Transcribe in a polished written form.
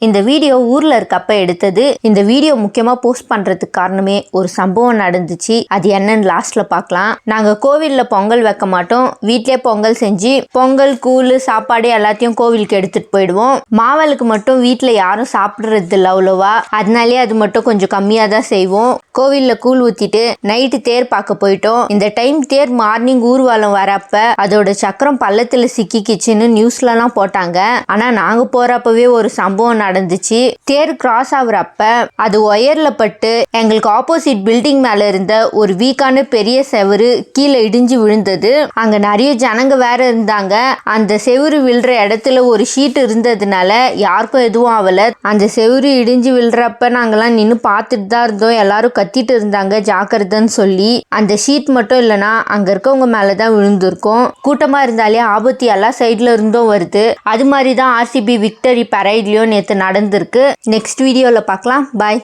இந்த வீடியோ ஊர்ல இருக்கப்ப எடுத்தது. இந்த வீடியோ முக்கியமா போஸ்ட் பண்றதுக்கு காரணமே ஒரு சம்பவம் நடந்துச்சு. அது என்னன்னு லாஸ்ட்ல பார்க்கலாம். நாங்க கோவில்ல பொங்கல் வைக்க மாட்டோம். வீட்லயே பொங்கல் செஞ்சு பொங்கல் கூழ் சாப்பாடு எல்லாத்தையும் கோவிலுக்கு எடுத்துட்டு போயிடுவோம். மாவளுக்கு மட்டும் வீட்டுல யாரும் சாப்பிடுறது இல்லை அவ்வளோவா. அதனாலே அது மட்டும் கொஞ்சம் கம்மியா தான் செய்வோம். கோவில்ல கூழ் ஊத்திட்டு நைட்டு தேர் பார்க்க போயிட்டோம். இந்த டைம் தேர் மார்னிங் ஊர்வலம் வரப்ப அதோட சக்கரம் பள்ளத்துல சிக்கிக்கிச்சுன்னு நியூஸ்லலாம் போட்டாங்க. ஆனா நாங்க போறப்பவே ஒரு சம்பவம் நடந்துச்சு. தேர் கிராஸ் ஆகுறப்ப அது ஒயர்ல பட்டு எங்களுக்கு ஆப்போசிட் பில்டிங் மேல இருந்த ஒரு வீக்கான பெரிய செவரு கீழே இடிஞ்சு விழுந்தது. அங்க நிறைய ஜனங்க வேற இருந்தாங்க. அந்த செவுரு விழுற இடத்துல ஒரு ஷீட் இருந்ததுனால யாருக்கும் எதுவும் ஆகல. அந்த செவுரு இடிஞ்சு விழுறப்ப நாங்கெல்லாம் நின்று பார்த்துட்டு தான் இருந்தோம். எல்லாரும் கத்திட்டு இருந்தாங்க ஜாக்கிரதைன்னு சொல்லி. அந்த ஷீட் மட்டும் இல்லைன்னா அங்க இருக்கவங்க மேலதான் விழுந்திருக்கும். கூட்டமா இருந்தாலே ஆபத்து எல்லா சைட்ல இருந்தும் வருது. அது மாதிரி தான் ஆர்சிபி விக்டரி பரைட்லயும் நேற்று நடந்திருக்கு. நெக்ஸ்ட் வீடியோல பார்க்கலாம். பாய்.